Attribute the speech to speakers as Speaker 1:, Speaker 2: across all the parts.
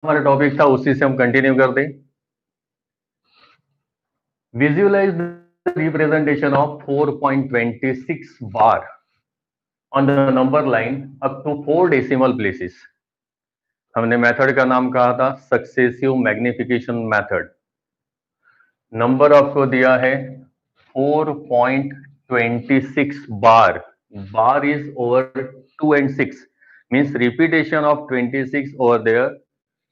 Speaker 1: हमारा टॉपिक था उसी से हम कंटिन्यू करते हैं। विजुअलाइज द रिप्रेजेंटेशन ऑफ 4.26 बार on the number line up to 4 decimal places. हमने मेथड का नाम कहा था सक्सेसिव मैग्निफिकेशन मेथड। नंबर आपको दिया है 4.26 bar. Bar is over 2 and 6 means repetition of 26 over there.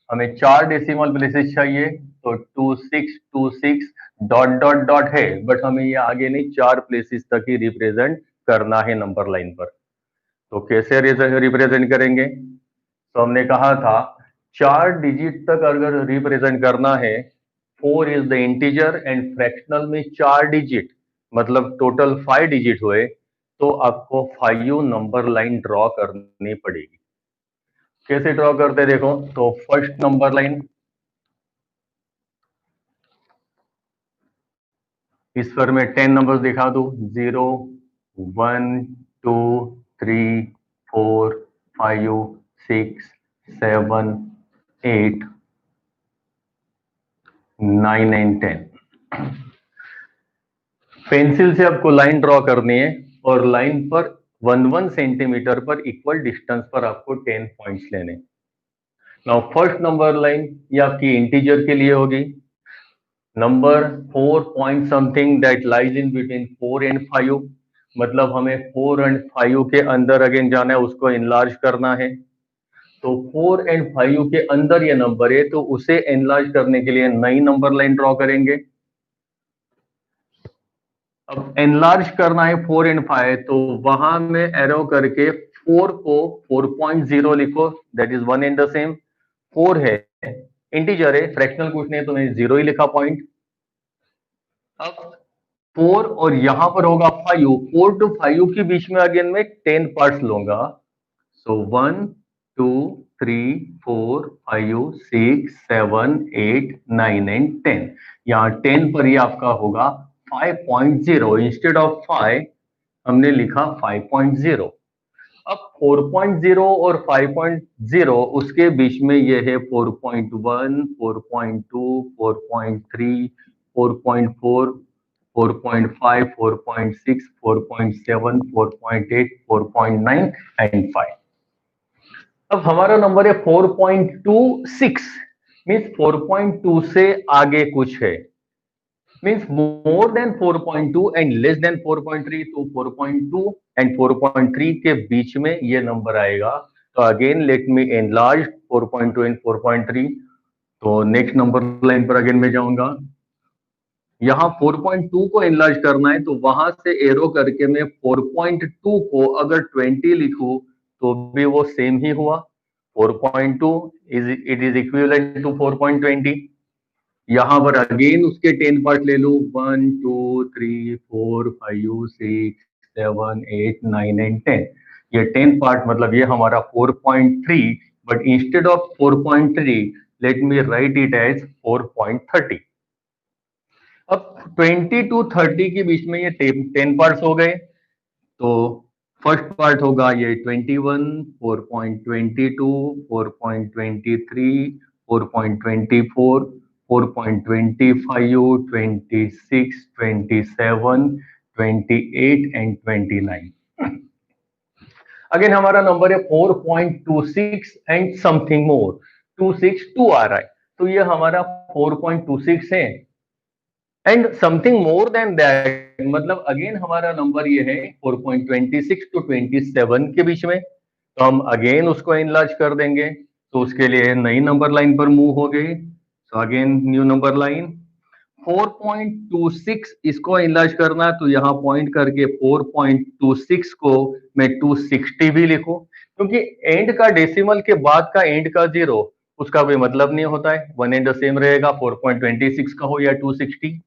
Speaker 1: हमें 4 डेसिमल प्लेसेस चाहिए, तो 2626 डॉट डॉट डॉट है, बट हमें ये आगे नहीं 4 प्लेसेस तक ही रिप्रेजेंट करना है नंबर लाइन पर। तो कैसे रिप्रेजेंट करेंगे? तो हमने कहा था 4 डिजिट तक अगर रिप्रेजेंट करना है, 4 is the integer and fractional में 4 डिजिट मतलब टोटल 5 डिजिट हुए, तो आपको 5 नंबर लाइन ड्रॉ करनी पड़ेगी। कैसे ड्रॉ करते देखो, तो फर्स्ट नंबर लाइन इस पर मैं 10 नंबर्स दिखा दूं, 0 1 2 3 4 5 6 7 8 9 एंड 10। पेंसिल से आपको लाइन ड्रॉ करनी है और लाइन पर 1 सेंटीमीटर पर इक्वल डिस्टेंस पर आपको 10 पॉइंट्स लेने। नाउ फर्स्ट नंबर लाइन ये आपकी इंटीजर के लिए होगी। Number 4 point something that lies in between 4 and 5, मतलब हमें 4 एंड 5 के अंदर अगेन जाना है, उसको इनलार्ज करना है। तो 4 एंड 5 के अंदर ये नंबर है, तो उसे एनलार्ज करने के लिए नई नंबर लाइन ड्रॉ करेंगे। अब एनलार्ज करना है 4 एंड 5, तो वहां में एरो करके 4 को 4.0 लिखो, that is one and the same. 4 है, इंटीजर है, फ्रैक्शनल कुछ नहीं, तो मैं 0 ही लिखा पॉइंट। अब 4 और यहां पर होगा 5, 4 to 5 के बीच में अगेन मैं 10 पार्ट्स लूंगा। सो 1 2 3 4 5 6 7 8 9 एंड 10। यहाँ 10 पर ही आपका होगा 5.0, इंस्टेड ऑफ 5 हमने लिखा 5.0। अब 4.0 और 5.0 उसके बीच में ये है 4.1 4.2 4.3 4.4 4.5 4.6 4.7 4.8 4.9 एंड 5। अब हमारा नंबर है 4.26, मीन्स 4.2 से आगे कुछ है, means more than 4.2 and less than 4.3। तो 4.2 एंड 4.3 के बीच में ये नंबर आएगा। तो again let me enlarge 4.2 and 4.3। तो नेक्स्ट नंबर लाइन पर अगेन मैं जाऊंगा, यहां 4.2 को एनलार्ज करना है, तो वहां से एरो करके मैं 4.2 को अगर 20 लिखूं तो भी वो सेम ही हुआ। 4.2 इट इज इक्विवेलेंट टू 4.20। यहां पर अगेन उसके 10 पार्ट ले लू, 1 2 3 4 5 6 7 8 9 एंड 10। ये 10 पार्ट मतलब ये हमारा 4.3, but instead of 4.3 let me write it as 4.30। अब 20 टू 30 के बीच में ये 10 पार्ट्स हो गए। तो फर्स्ट पार्ट होगा ये 21 4.22 4.23 4.24 4.25 26 27 28 एंड 29। अगेन हमारा नंबर है 4.26 एंड समथिंग मोर, 262 आ रहा है, तो ये हमारा 4.26 है and something more then that, मतलब अगेन हमारा नंबर ये है 4.26 टू 27 के बीच में। तो हम अगेन उसको इनलार्ज कर देंगे, तो उसके लिए नई नंबर लाइन पर मूव हो गई। So again new number line 4.26 इसको इनलार्ज करना, तो यहां पॉइंट करके 4.26 को मैं 260 भी लिखूं, क्योंकि एंड का डेसिमल के बाद का एंड का 0 उसका कोई मतलब नहीं होता है, वन एंड द सेम रहेगा, 4.26 का हो या 260।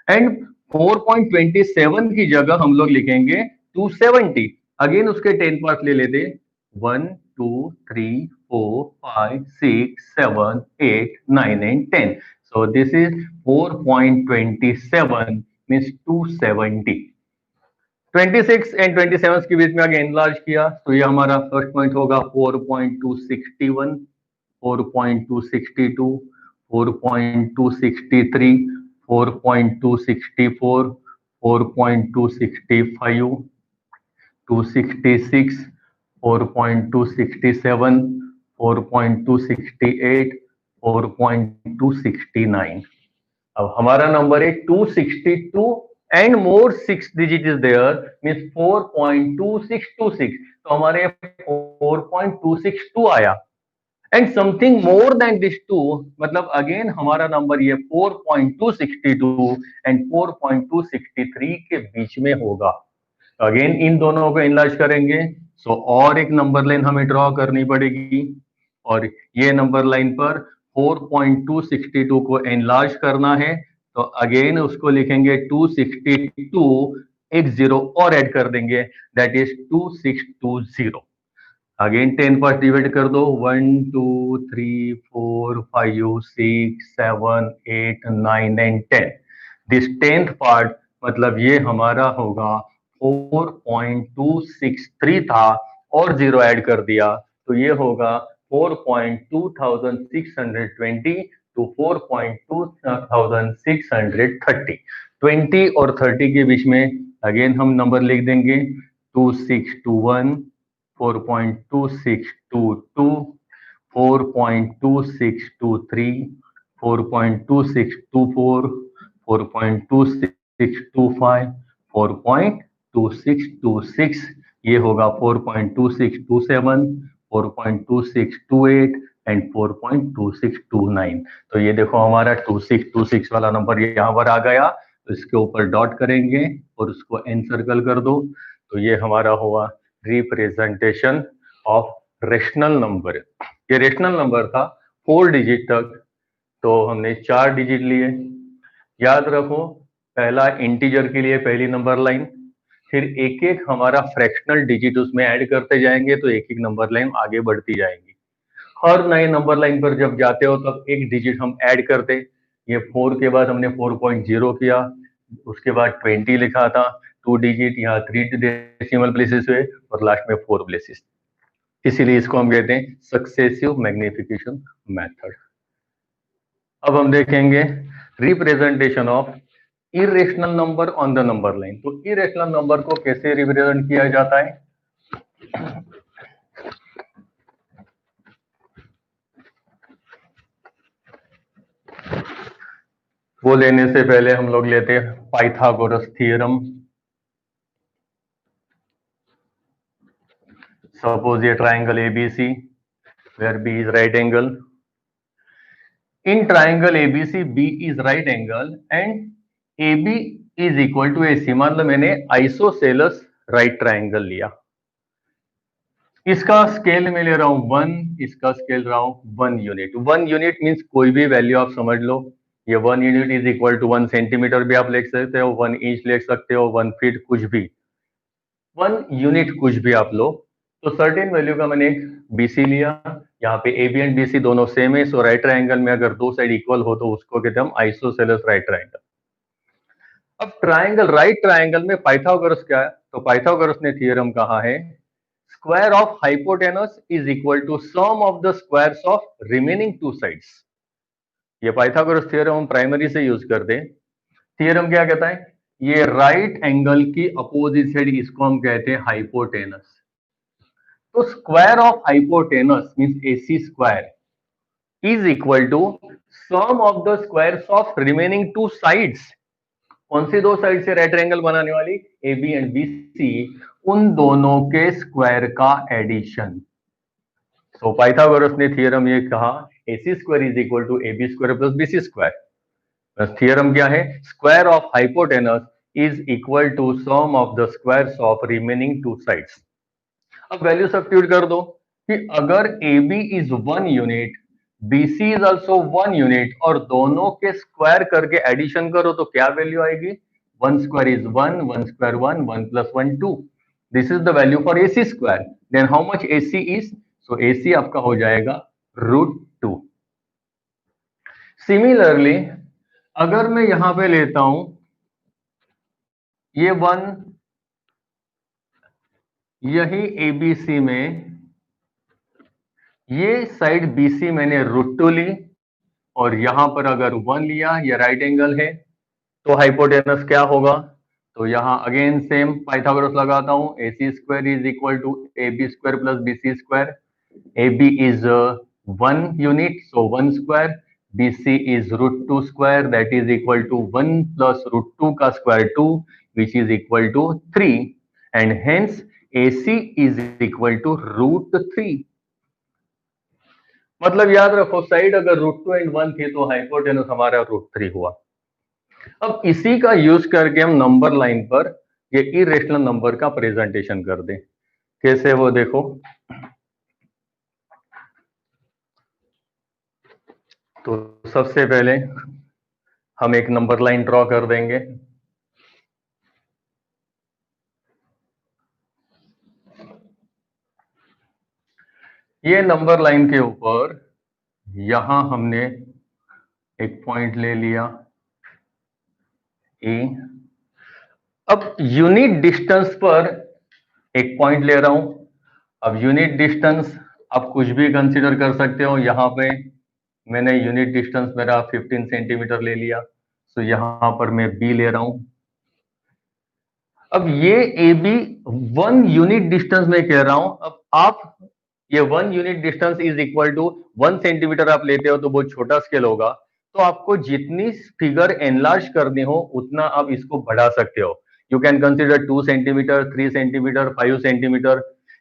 Speaker 1: एंड 4.27 की जगह हम लोग लिखेंगे 270। अगेन उसके 10 पार्ट ले लेते, 1 2 3 4 5 6 7 8 9 and 10। So this is 4.27 means 270। 26 and 27 के बीच में आगे एनलार्ज किया, तो ये हमारा फर्स्ट पॉइंट होगा 4.261। 4.262, 4.263, 4.264, 4.265, 266, 4.267, 4.268, 4.269. अब हमारा नंबर है 262 and more 6 digit is there means 4.2626, तो हमारे 4.262 आया and something more than this too, मतलब अगेन हमारा नंबर ये 4.262 एंड 4.263 के बीच में होगा। तो अगेन इन दोनों को इनलार्ज करेंगे, सो और एक नंबर लाइन हमें ड्रॉ करनी पड़ेगी और ये नंबर लाइन पर 4.262 को एनलार्ज करना है, तो अगेन उसको लिखेंगे 262, एक जीरो और ऐड कर देंगे, that is 2620। Again 10 part divide कर दो, 1 2 3 4 5 6 7 8 9 एंड 10। दिस 10th पार्ट मतलब ये हमारा होगा 4.263 था और जीरो ऐड कर दिया तो ये होगा 4.2620 टू 4.2630। 20 और 30 के बीच में अगेन हम नंबर लिख देंगे 2621, 4.2622, 4.2623, 4.2624, 4.2625, 4.2626, ये होगा 4.2627, 4.2628 एंड 4.2629। तो ये देखो हमारा 2626 वाला नंबर यहाँ पर आ गया, तो इसके ऊपर डॉट करेंगे और उसको एन सर्कल कर दो, तो ये हमारा हुआ रिप्रेजेंटेशन ऑफ रेशनल नंबर। ये रेशनल नंबर था 4 डिजिट तक, तो हमने 4 डिजिट लिए। याद रखो पहला इंटीजर के लिए पहली नंबर लाइन, फिर एक एक हमारा फ्रैक्शनल डिजिट उसमें ऐड करते जाएंगे तो एक एक नंबर लाइन आगे बढ़ती जाएंगी। हर नए नंबर लाइन पर जब जाते हो तब एक डिजिट हम ऐड करते, ये 4 के बाद हमने 4.0 किया, उसके बाद 20 लिखा था, 2 डिजिट, यहाँ 3 डेसिमल प्लेसेस हुए और लास्ट में 4 प्लेसेस, इसीलिए इसको हम कहते हैं सक्सेसिव मैग्निफिकेशन मेथड। अब हम देखेंगे representation of irrational number on the number line. तो इरेशनल नंबर को कैसे रिप्रेजेंट किया जाता है, वो लेने से पहले हम लोग लेते हैं पाइथागोरस थ्योरम। सपोज ये triangle ABC where B is right angle, in triangle ABC B is right angle and AB is equal to AC, मतलब मैंने आइसोसेलस राइट ट्राइंगल लिया, इसका स्केल में ले रहा हूं 1, इसका स्केल रहा हूं 1 यूनिट। 1 यूनिट मींस कोई भी वैल्यू आप समझ लो, ये 1 unit is equal to 1 centimetre भी आप लिख सकते हो, 1 इंच लिख सकते हो, 1 फीट, कुछ भी, 1 यूनिट कुछ भी आप लो। तो सर्टेन वैल्यू का मैंने एक BC लिया, यहाँ पे AB एंड BC दोनों सेम है, सो राइट ट्राइंगल में अगर दो साइड इक्वल हो तो उसको कहते हैं हम आइसोसेलस राइट ट्राइंगल। अब ट्राइंगल, राइट ट्राइंगल में पाइथागोरस क्या है, तो पाइथागोरस ने थ्योरम कहा है square of hypotenuse is equal to sum of the squares of remaining two sides. ये पाइथागोरस थ्योरम हम प्राइमरी से यूज करते हैं। थ्योरम क्या कहता है, ये राइट एंगल की अपोजिट साइड, इसको हम कहते हैं हाइपोटेनस। तो square of hypotenuse means AC square is equal to sum of the squares of remaining two sides. कौन सी दो साइड से राइट एंगल बनाने वाली, AB एंड BC, उन दोनों के स्क्वायर का एडिशन। तो पाइथागोरस ने थ्योरम ये कहा AC square is equal to AB square plus BC square. Theorem क्या है, square of hypotenuse is equal to sum of the squares of remaining two sides. अब वैल्यू सब्स्टिट्यूट कर दो कि अगर AB is 1 unit, BC is also 1 unit और दोनों के स्क्वायर करके एडिशन करो तो क्या वैल्यू आएगी, 1 square is 1, 1 square 1, 1 plus 1 2। This is the value for AC square. Then how much AC is, so AC आपका हो जाएगा √2। सिमिलरली अगर मैं यहां पे लेता हूं ये 1, यही ABC में ये साइड BC मैंने √2 ली, और यहां पर अगर 1 लिया, ये राइट एंगल है, तो हाइपोटेनस क्या होगा? तो यहाँ अगेन सेम पाइथागोरस लगाता हूं, AC² is equal to AB² plus BC²। AB is 1 unit, so 1 square. BC is √2² that is equal to 1 plus √2 का square 2, which is equal to 3, and hence AC is equal to √3। मतलब याद रखो, side अगर √2 and 1 थी तो hypotenuse हमारा √3 हुआ। अब इसी का यूज करके हम नंबर लाइन पर ये इरेशनल नंबर का प्रेजेंटेशन कर दें। कैसे, वो देखो। तो सबसे पहले हम एक नंबर लाइन ड्रॉ कर देंगे। ये नंबर लाइन के ऊपर यहां हमने एक पॉइंट ले लिया ए। अब यूनिट डिस्टेंस पर एक पॉइंट ले रहा हूं। अब यूनिट डिस्टेंस आप कुछ भी कंसीडर कर सकते हो। यहां पे मैंने यूनिट डिस्टेंस मेरा 15 सेंटीमीटर ले लिया, तो यहां पर मैं बी ले रहा हूं। अब ये ए बी 1 यूनिट डिस्टेंस में कह रहा हूं। अब आप ये 1 unit distance is equal to 1 centimetre आप लेते हो तो बहुत छोटा स्केल होगा। तो आपको जितनी फिगर एनलार्ज करनी हो उतना आप इसको बढ़ा सकते हो। You can consider 2 centimetre, 3 centimetre, 5 centimetre.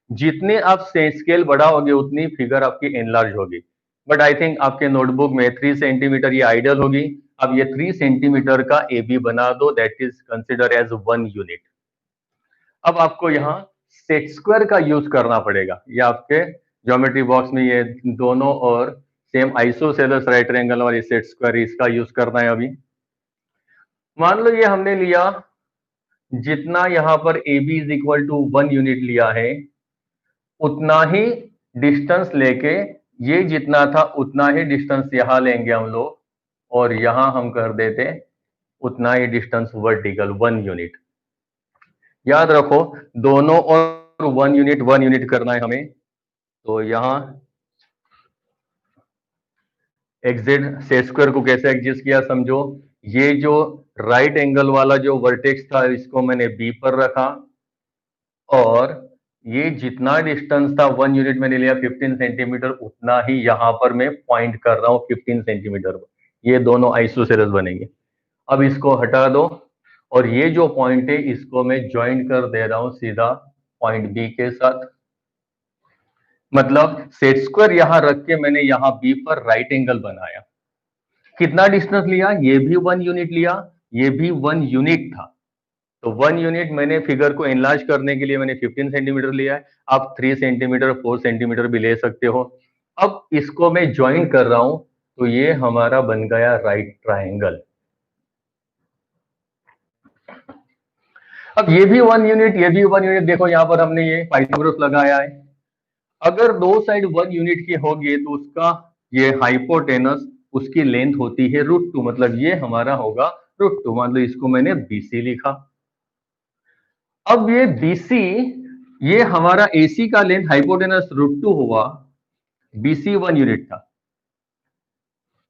Speaker 1: जितने आप स्केल बढ़ाओगे उतनी फिगर आपकी एनलार्ज होगी। बट आई थिंक आपके नोटबुक में 3 सेंटीमीटर ये आइडियल होगी। अब ये 3 सेंटीमीटर का ए बी बना दो, that is consider as 1 unit. अब आपको यहाँ सेट स्क्वायर का यूज करना पड़ेगा। ये आपके ज्योमेट्री बॉक्स में ये दोनों और सेम आइसोसेलेस राइट ट्रायंगल वाली सेट स्क्वायर, इसका यूज करना है। अभी मान लो ये हमने लिया, जितना यहां पर A B is equal to 1 unit लिया है, उतना ही डिस्टेंस लेके ये जितना था उतना ही डिस्टेंस यहां लेंगे हम लोग, और यहां हम कर देते उतना ही डिस्टेंस वर्टिकल 1 यूनिट। याद रखो, दोनों और 1 यूनिट करना है हमें। तो यहां एग्जिट सेट स्क्वायर को कैसे एग्जिस्ट किया समझो। ये जो राइट एंगल वाला जो वर्टेक्स था इसको मैंने बी पर रखा, और ये जितना डिस्टेंस था 1 यूनिट मैंने लिया 15 सेंटीमीटर, उतना ही यहां पर मैं पॉइंट कर रहा हूं 15 सेंटीमीटर पर। ये दोनों आइसोसेलेस बनेंगे। अब इसको हटा दो, और ये जो पॉइंट है इसको मैं ज्वाइन कर दे रहा हूं सीधा पॉइंट बी के साथ। मतलब सेट स्क्वायर यहां रख के मैंने यहां बी पर राइट एंगल बनाया। कितना डिस्टेंस लिया? ये भी 1 यूनिट लिया, ये भी 1 यूनिट था। तो 1 यूनिट मैंने फिगर को एनलार्ज करने के लिए मैंने 15 सेंटीमीटर लिया है। आप 3 सेंटीमीटर, 4 सेंटीमीटर भी ले सकते हो। अब इसको मैं ज्वाइन कर रहा हूं, तो ये हमारा बन गया राइट ट्रायंगल। अब ये भी 1 यूनिट, ये भी 1 यूनिट। देखो यहां पर हमने ये पाइथागोरस लगाया है। अगर दो साइड 1 यूनिट की होगी तो उसका ये हाइपोटेनस, उसकी लेंथ होती है √2, मतलब ये हमारा होगा √2। मान लो इसको मैंने BC लिखा। अब ये BC, ये हमारा AC का लेंथ हाइपोटेनस √2 हुआ, BC 1 यूनिट था।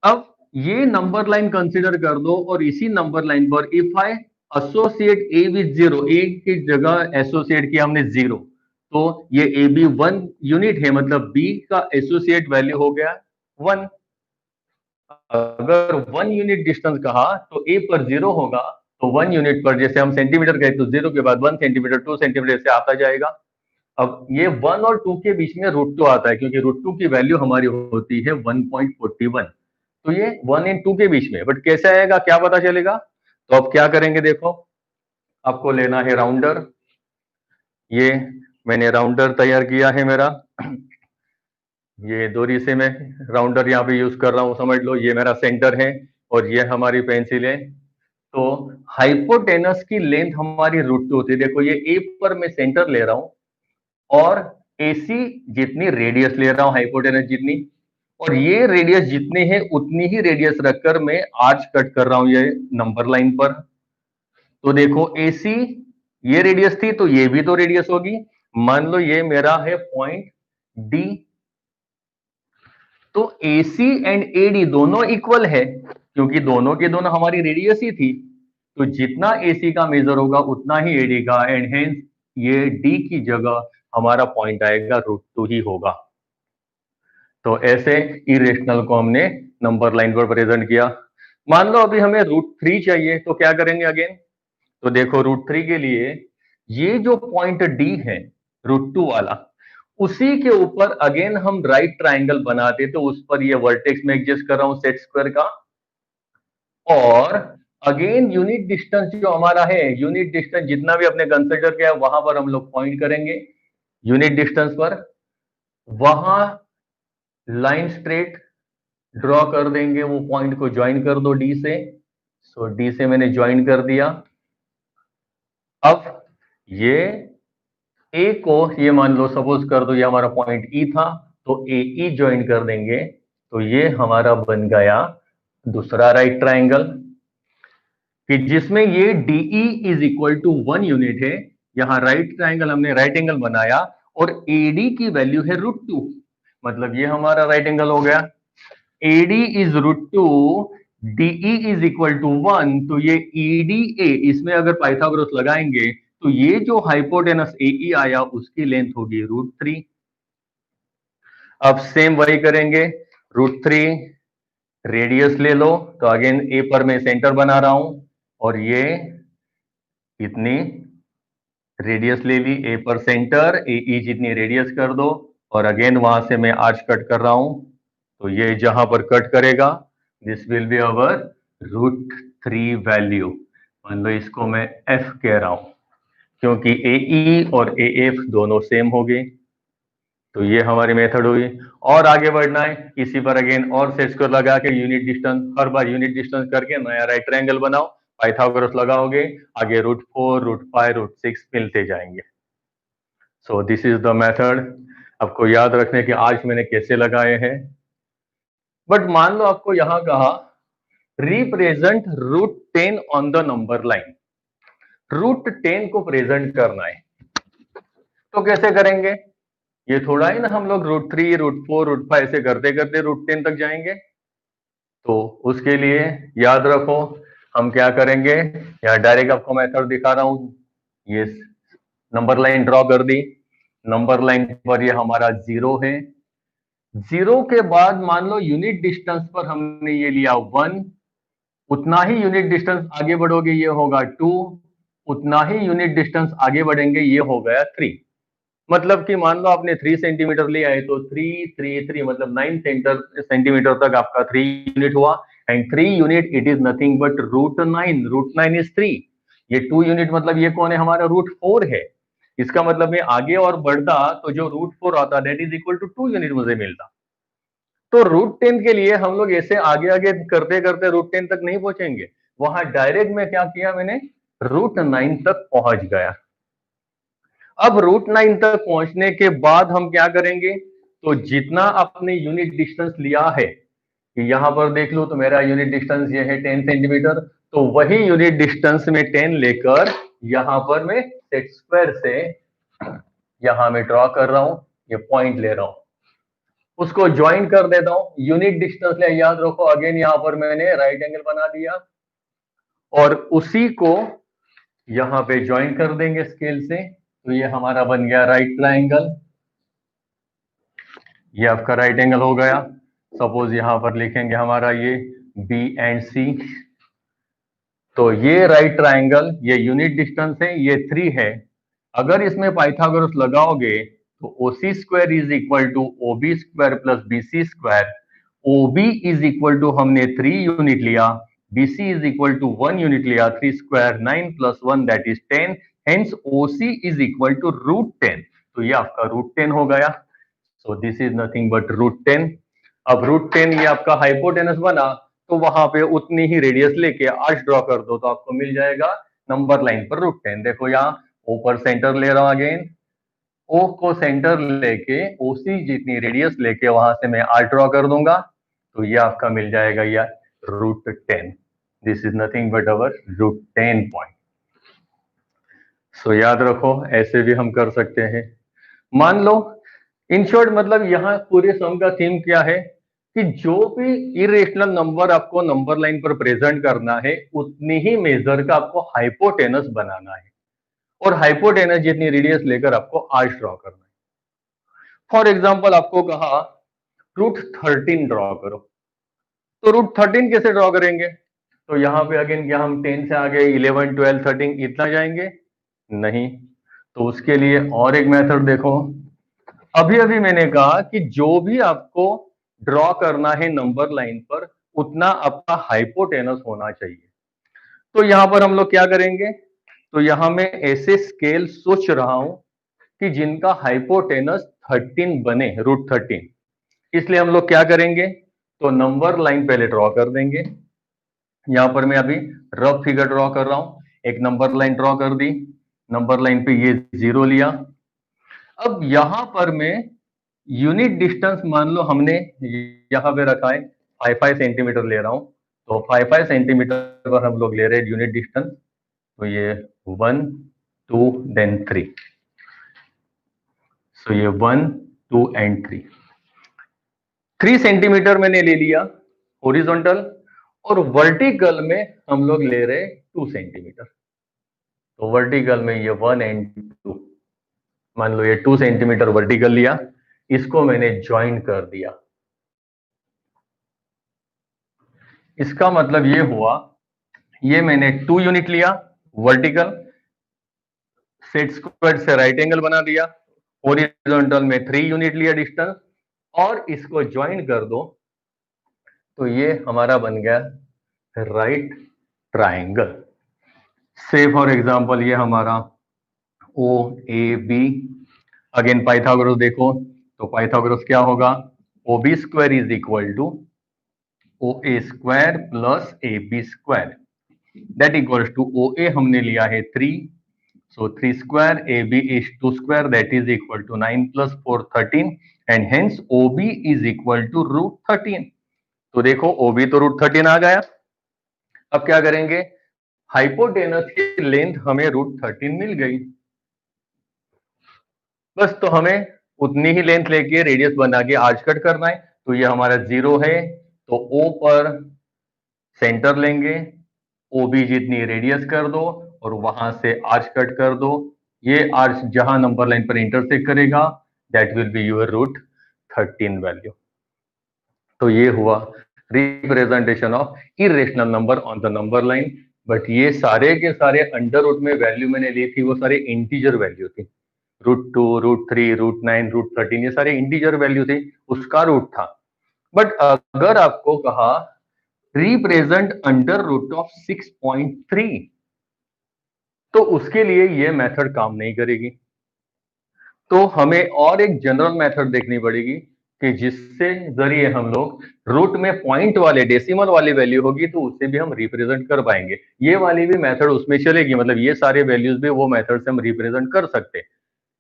Speaker 1: अब ये नंबर लाइन कंसीडर कर दो, और इसी नंबर लाइन पर if I associate A with 0, A की जगह एसोसिएट किया हमने 0, तो ये AB 1 यूनिट है, मतलब B का एसोसिएट वैल्यू हो गया 1। अगर 1 यूनिट डिस्टेंस कहा तो A पर 0 होगा, तो 1 यूनिट पर जैसे हम सेंटीमीटर गए तो 0 के बाद 1 सेंटीमीटर, 2 सेंटीमीटर से आता जाएगा। अब ये 1 और 2 के बीच में √2 आता है, क्योंकि √2 की वैल्यू हमारी होती है 1.41। तो ये 1 एंड 2 के बीच में, बट कैसे आएगा, क्या पता चलेगा? तो अब क्या करेंगे, देखो आपको लेना है राउंडर। ये मैंने राउंडर तैयार किया है मेरा। ये दोरी से मैं राउंडर यहाँ पे यूज कर रहा हूँ, समझ लो। ये मेरा सेंटर है और ये हमारी पेंसिल है। तो हाइपोटेनस की लेंथ हमारी √2 होती है। देखो ये ए पर मैं सेंटर ले रहा हूं, और AC जितनी रेडियस ले रहा हूं, हाइपोटेनस जितनी, और ये रेडियस जितने हैं उतनी ही रेडियस रखकर मैं आर्च कट कर रहा हूं ये नंबर लाइन पर। तो देखो AC ये रेडियस थी, तो ये भी तो रेडियस होगी। मान लो ये मेरा है पॉइंट D, तो AC एंड AD दोनों इक्वल है, क्योंकि दोनों के दोनों हमारी रेडियस ही थी। तो जितना AC का मेजर होगा उतना ही AD का, एंड हेंस ये D की जगह हमारा पॉइंट आएगा √2 ही होगा। तो ऐसे इरेशनल को हमने नंबर लाइन पर प्रेजेंट किया। मान लो अभी हमें √3 चाहिए, तो क्या करेंगे अगेन? तो देखो √3 के लिए ये जो पॉइंट D है √2 वाला, उसी के ऊपर अगेन हम राइट ट्राइंगल बनाते, तो उस पर ये वर्टेक्स में एडजस्ट कर रहा हूं सेट स्क्वायर का, और अगेन यूनिट डिस्टेंस जो हमारा है, यूनिट डिस्टेंस जितना भी अपने कंसिडर किया वहां पर हम लोग पॉइंट करेंगे यूनिट डिस्टेंस पर, वहां लाइन स्ट्रेट ड्रॉ कर देंगे, वो पॉइंट को ज्वाइन कर दो डी से। सो डी से मैंने ज्वाइन कर दिया। अब ये ए को, ये मान लो सपोज कर दो ये हमारा पॉइंट ई था, तो ए ई ज्वाइन कर देंगे, तो ये हमारा बन गया दूसरा राइट ट्राइंगल, कि जिसमें ये DE is equal to 1 unit है। यहां राइट ट्राइंगल हमने राइट एंगल बनाया और एडी की वैल्यू है √2, मतलब ये हमारा राइट एंगल हो गया। AD is √2, DE is equal to 1, तो ये ईडीए, इसमें अगर पाइथागोरस लगाएंगे तो ये जो हाइपोटेनस एई आया उसकी लेंथ होगी √3। अब सेम वही करेंगे, √3 रेडियस ले लो, तो अगेन ए पर मैं सेंटर बना रहा हूं, और ये इतनी रेडियस ले ली, ए पर सेंटर, ए ई जितनी रेडियस कर दो, और अगेन वहां से मैं आर्च कट कर रहा हूं, तो ये जहां पर कट करेगा this will be our √3 value. मान लो इसको मैं एफ कह रहा हूं, क्योंकि ए ई और ए एफ दोनों सेम हो गए। तो ये हमारी मेथड हुई। और आगे बढ़ना है, इसी पर अगेन और सेट स्क्वायर लगा के यूनिट डिस्टेंस, हर बार यूनिट डिस्टेंस करके नया राइट ट्रायंगल बनाओ, पाइथागोरस लगाओगे, आगे √4 √5 √6 मिलते जाएंगे। सो दिस इज द मेथड। आपको याद रखने के आज मैंने कैसे लगाए हैं। बट मान लो आपको यहां कहा represent √10 on the number line, √10 को प्रेजेंट करना है, तो कैसे करेंगे? ये थोड़ा ही ना हम लोग √3 √4 √5 ऐसे करते करते √10 तक जाएंगे। तो उसके लिए याद रखो हम क्या करेंगे, यहाँ डायरेक्ट आपको मेथड दिखा रहा हूं। ये नंबर लाइन ड्रॉ कर दी, नंबर लाइन पर ये हमारा 0 है, 0 के बाद मान लो यूनिट डिस्टेंस पर हमने ये लिया 1, उतना ही यूनिट डिस्टेंस आगे बढ़ोगे ये होगा 2, उतना ही यूनिट डिस्टेंस आगे बढ़ेंगे ये हो गया 3। मतलब कि मान लो आपने 3 सेंटीमीटर लिया है, तो 3 3 3 मतलब 9 सेंटीमीटर तक आपका 3 यूनिट हुआ, and 3 unit it is nothing but √9, √9 is 3। ये 2 यूनिट मतलब ये कौन है, हमारा √4 है। इसका मतलब मैं आगे और बढ़ता तो जो √4 आता that is equal to 2 unit मुझे मिलता। तो √10 के लिए हम लोग ऐसे आगे आगे करते करते √10 तक नहीं पहुंचेंगे, वहां डायरेक्ट में क्या किया मैंने, √9 तक पहुंच गया। अब √9 तक पहुंचने के बाद हम क्या करेंगे, तो जितना आपने यूनिट डिस्टेंस लिया है, यहां पर देख लो तो मेरा यूनिट डिस्टेंस ये है 10 सेंटीमीटर, तो वही यूनिट डिस्टेंस में 10 लेकर यहां पर मैं सेट स्क्वायर से यहां मैं ड्रॉ कर रहा हूं, ये पॉइंट ले रहा हूं, उसको ज्वाइन कर देता हूं, यूनिट डिस्टेंस ले, याद रखो अगेन यहां पर मैंने राइट एंगल बना दिया, और उसी को यहां पे ज्वाइन कर देंगे स्केल से, तो ये हमारा बन गया राइट ट्रायंगल। ये आपका राइट एंगल हो गया। सपोज यहां पर लिखेंगे हमारा ये बी एंड सी, तो ये राइट ट्रायंगल, ये यूनिट डिस्टेंस है, ये 3 है। अगर इसमें पाइथागोरस लगाओगे तो OC square is equal to OB square plus BC square. OB is equal to हमने 3 यूनिट लिया, BC is equal to 1 unit लिया, 3 square 9 plus 1 that is 10, hence OC is equal to √10। तो ये आपका √10 हो गया। So this is nothing but √10। अब √10 ये आपका हाइपोटेनस बना, तो वहां पे उतनी ही रेडियस लेके आर्च ड्रॉ कर दो, तो आपको मिल जाएगा नंबर लाइन पर √10। देखो यहाँ ऊपर सेंटर ले रहा हूं अगेन, ओ को सेंटर लेके ओसी जितनी रेडियस लेके वहां से मैं आर्च ड्रॉ कर दूंगा, तो ये आपका मिल जाएगा या √10। This is nothing but our √10 point. So याद रखो ऐसे भी हम कर सकते हैं। मान लो इन शॉर्ट, मतलब यहाँ पूरे सम का थीम क्या है, कि जो भी इरेशनल नंबर आपको नंबर लाइन पर प्रेजेंट करना है उतनी ही मेजर का आपको हाइपोटेनस बनाना है, और हाइपोटेनस जितनी रेडियस लेकर आपको आर्च ड्रॉ करना है। फॉर एग्जाम्पल आपको कहा √13 ड्रॉ करो, तो √13 कैसे ड्रॉ करेंगे? तो यहां पे अगेन क्या हम 10 से आगे 11 12 13 इतना जाएंगे? नहीं। तो उसके लिए और एक मेथड देखो। अभी अभी मैंने कहा कि जो भी आपको ड्रॉ करना है नंबर लाइन पर उतना आपका हाइपोटेनस होना चाहिए। तो यहां पर हम लोग क्या करेंगे? तो यहां मैं ऐसे स्केल सोच रहा हूं कि जिनका हाइपोटेनस 13 बने, √13। इसलिए हम लोग क्या करेंगे? तो नंबर लाइन पहले ड्रॉ कर देंगे। यहां पर मैं अभी रफ फिगर ड्रॉ कर रहा हूं। एक नंबर लाइन ड्रॉ कर दी, नंबर लाइन पे ये 0 लिया। अब यहां पर मैं यूनिट डिस्टेंस मान लो हमने यहां पे रखा है 5 सेंटीमीटर ले रहा हूं, तो 5 सेंटीमीटर पर हम लोग ले रहे हैं यूनिट डिस्टेंस। तो ये 1 2 देन 3, सो ये 1 2 एंड 3 सेंटीमीटर मैंने ले लिया हॉरिजॉन्टल, और वर्टिकल में हम लोग ले रहे 2 सेंटीमीटर। तो वर्टिकल में ये 1 एंड 2, मान लो ये 2 सेंटीमीटर वर्टिकल लिया, इसको मैंने ज्वाइन कर दिया। इसका मतलब ये हुआ, ये मैंने 2 यूनिट लिया वर्टिकल, सेट स्क्वायर से राइट एंगल बना दिया, हॉरिजॉन्टल में 3 यूनिट लिया डिस्टेंस, और इसको ज्वाइन कर दो, तो ये हमारा बन गया right triangle. Say for example ये हमारा O A B, again Pythagoras देखो, तो पाइथागोरस क्या होगा? O B square is equal to O A square plus A B square, that equals to O A हमने लिया है 3, so 3 square AB is 2 square, that is equal to 9 plus 4 13, and hence OB is equal to √13। तो देखो OB तो √13 आ गया। अब क्या करेंगे? हाइपोटेनस की लेंथ हमें √13 मिल गई, बस तो हमें उतनी ही लेंथ लेके रेडियस बना के आर्च कट करना है। तो ये हमारा 0 है, तो O पर सेंटर लेंगे, OB जितनी रेडियस कर दो और वहां से आर्च कट कर दो। ये आर्च जहां नंबर लाइन पर इंटरसेक्ट करेगा that will be your √13 value. तो ये हुआ representation of irrational number on the number line. But ये सारे के सारे अंडर रूट में वैल्यू मैंने ली थी, वो सारे इंटीजर वैल्यू थी। √2 √3 √9 √13 ये सारे इंटीजर वैल्यू थे, उसका रूट था। बट अगर आपको कहा रिप्रेजेंट अंडर रूट ऑफ 6.3, तो उसके लिए ये मेथड काम नहीं करेगी। तो हमें और एक जनरल मेथड देखनी पड़ेगी कि जिससे जरिए हम लोग रूट में पॉइंट वाले डेसिमल वाली वैल्यू होगी तो उसे भी हम रिप्रेजेंट कर पाएंगे। ये वाली भी मेथड उसमें चलेगी, मतलब ये सारे वैल्यूज भी वो मेथड से हम रिप्रेजेंट कर सकते हैं।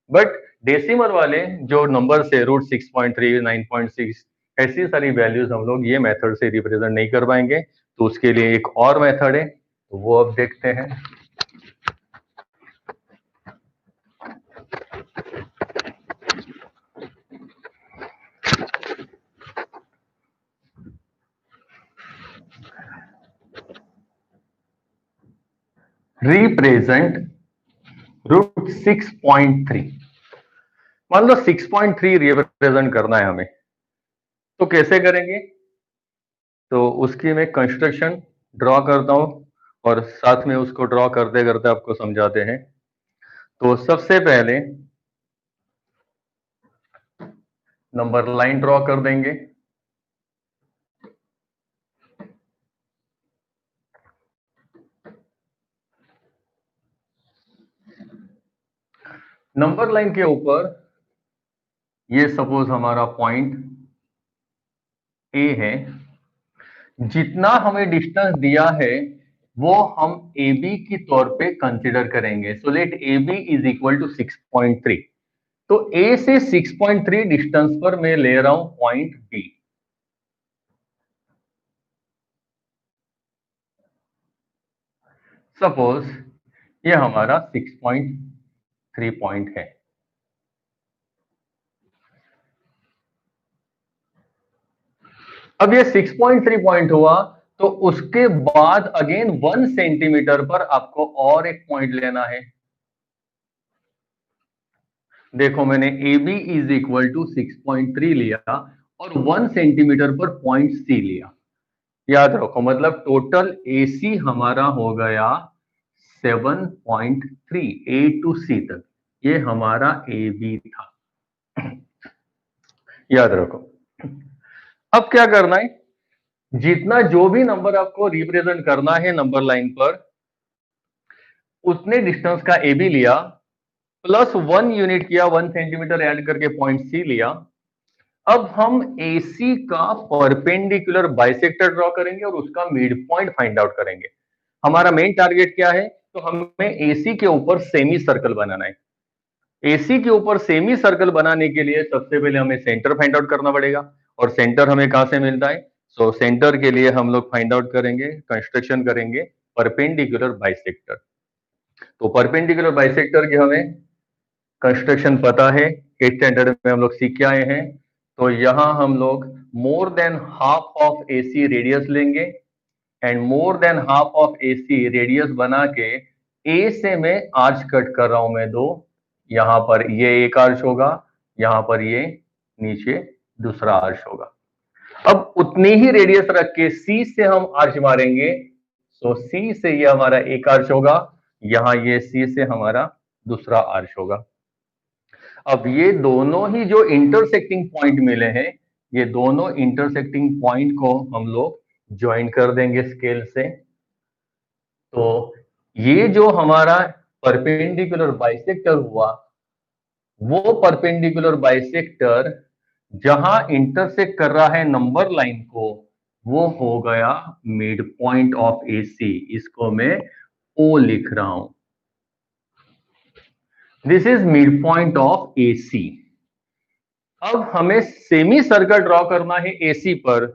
Speaker 1: बट डेसिमल वाले जो नंबर से √6.3 9.6 ऐसी सारी वैल्यूज हम लोग ये मेथड से रिप्रेजेंट नहीं कर पाएंगे। तो उसके लिए एक और मेथड है, तो वो अब देखते हैं। रिप्रेजेंट √6.3, मान लो 6.3 रिप्रेजेंट करना है हमें, तो कैसे करेंगे? तो उसकी मैं कंस्ट्रक्शन ड्रॉ करता हूं और साथ में उसको ड्रॉ करते करते आपको समझाते हैं। तो सबसे पहले नंबर लाइन ड्रॉ कर देंगे। नंबर लाइन के ऊपर ये सपोज हमारा पॉइंट ए है, जितना हमें डिस्टेंस दिया है वो हम ए बी की तौर पे कंसिडर करेंगे। So let A B is equal to 6.3। तो ए से 6.3 डिस्टेंस पर मैं ले रहा हूं पॉइंट बी। सपोज ये हमारा 6.3 पॉइंट है। अब ये 6.3 पॉइंट हुआ, तो उसके बाद अगेन 1 सेंटीमीटर पर आपको और एक पॉइंट लेना है। देखो मैंने A B is equal to 6.3 लिया और 1 सेंटीमीटर पर पॉइंट सी लिया। याद रखो, मतलब टोटल ए सी हमारा हो गया 7.3, ए टू सी तक, ये हमारा ए बी था। याद रखो। अब क्या करना है, जितना जो भी नंबर आपको रिप्रेजेंट करना है नंबर लाइन पर, उतने डिस्टेंस का ए बी लिया, प्लस 1 यूनिट किया, 1 सेंटीमीटर ऐड करके पॉइंट सी लिया। अब हम AC का परपेंडिकुलर बाइसेक्टर ड्रॉ करेंगे और उसका मिड पॉइंट फाइंड आउट करेंगे। हमारा मेन टारगेट क्या है, तो हमें AC के ऊपर सेमी सर्कल बनाना है। AC के ऊपर सेमी सर्कल बनाने के लिए सबसे पहले हमें सेंटर फाइंड आउट करना पड़ेगा, और सेंटर हमें कहां से मिलता है? सो सेंटर के लिए हम लोग फाइंड आउट करेंगे, कंस्ट्रक्शन करेंगे परपेंडिकुलर बाइसेक्टर। तो परपेंडिकुलर बाइसेक्टर के हमें कंस्ट्रक्शन पता है, 8th स्टैंडर्ड में हम लोग सीख के आए हैं। तो यहां हम लोग more than half of AC radius लेंगे, and more than half of AC radius बना के ए से मैं आर्च कट कर रहा हूं मैं दो। यहां पर ये एक आर्च होगा, यहां पर ये नीचे दूसरा आर्च होगा। अब उतनी ही रेडियस रख के C से हम आर्च मारेंगे, तो C से ये हमारा एक आर्च होगा, यहां ये C से हमारा दूसरा आर्च होगा। अब ये दोनों ही जो इंटरसेक्टिंग पॉइंट मिले हैं, ये दोनों इंटरसेक्टिंग पॉइंट को हम लोग ज्वाइन कर देंगे स्केल से। तो ये जो हमारा परपेंडिकुलर बाइसेक्टर हुआ, वो परपेंडिकुलर बाइसेक्टर जहां इंटरसेक्ट कर रहा है नंबर लाइन को, वो हो गया मिड पॉइंट ऑफ AC। इसको मैं O लिख रहा हूं। This is mid point of AC। अब हमें सेमी सर्कल ड्रॉ करना है AC पर,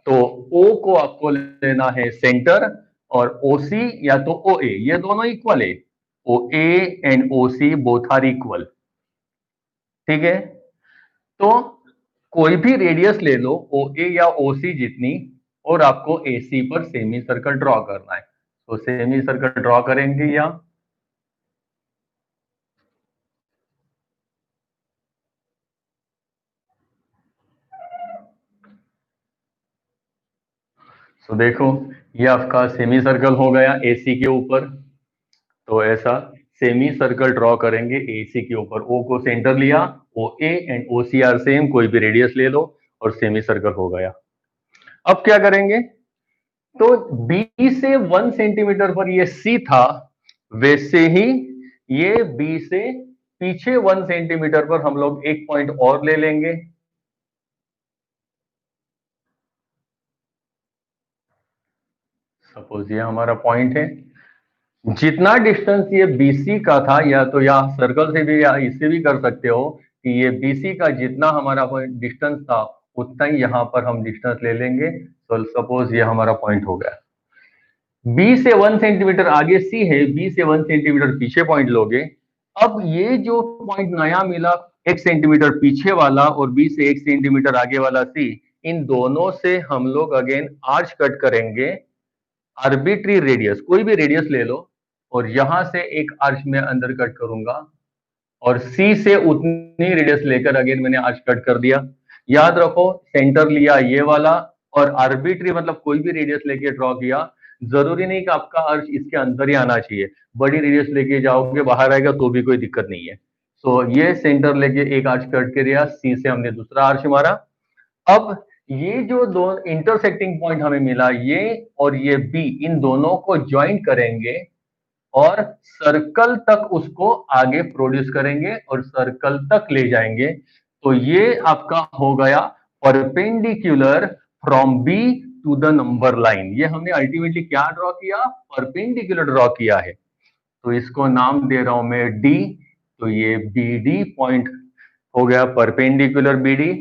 Speaker 1: तो O को आपको लेना है सेंटर, और OC या तो OA, ये दोनों इक्वल है। OA and OC both are equal. ठीक है, तो कोई भी रेडियस ले लो OA या OC जितनी, और आपको AC पर सेमी सर्कल ड्रॉ करना है। तो सेमी सर्कल ड्रॉ करेंगे या तो देखो, ये आपका सेमी सर्कल हो गया AC के ऊपर। तो ऐसा सेमी सर्कल ड्रॉ करेंगे AC के ऊपर। O को सेंटर लिया, OA and OC are same, कोई भी रेडियस ले लो, और सेमी सर्कल हो गया। अब क्या करेंगे, तो B से 1 सेंटीमीटर पर ये C था, वैसे ही ये B से पीछे 1 सेंटीमीटर पर हम लोग एक पॉइंट और ले लेंगे। सपोज ये हमारा पॉइंट है। जितना डिस्टेंस ये BC का था, या तो या सर्कल से भी या इससे भी कर सकते हो, कि ये BC का जितना हमारा डिस्टेंस था, उतना ही यहां पर हम डिस्टेंस ले लेंगे। तो सपोज ये हमारा पॉइंट हो गया। B से 1 सेंटीमीटर आगे C है, B से 1 सेंटीमीटर पीछे पॉइंट लोगे। अब ये जो पॉइंट नया मिला 1 सेंटीमीटर पीछे वाला, और B से 1 सेंटीमीटर आगे वाला C, इन दोनों से हम लोग अगेन आर्च कट करेंगे। आर्बिट्री रेडियस, कोई भी रेडियस ले लो, और यहां से एक आर्च में अंदर कट करूंगा, और C से उतनी रेडियस लेकर अगेन मैंने आर्च कट कर दिया। याद रखो, सेंटर लिया ये वाला, और आर्बिट्री मतलब कोई भी रेडियस लेके ड्रॉ किया। जरूरी नहीं कि आपका आर्च इसके अंदर ही आना चाहिए, बड़ी रेडियस लेके जाओगे बाहर आएगा तो भी कोई दिक्कत नहीं है। तो ये सेंटर लेके एक आर्च कट के दिया, C से हमने दूसरा आर्च मारा। अब ये जो दो इंटरसेक्टिंग पॉइंट हमें मिला, ये और ये B, इन दोनों को ज्वाइन करेंगे और सर्कल तक उसको आगे प्रोड्यूस करेंगे और सर्कल तक ले जाएंगे। तो ये आपका हो गया perpendicular from B to the number line. ये हमने अल्टीमेटली क्या ड्रॉ किया? परपेंडिकुलर ड्रॉ किया है। तो इसको नाम दे रहा हूं मैं D। तो ये BD पॉइंट हो गया perpendicular BD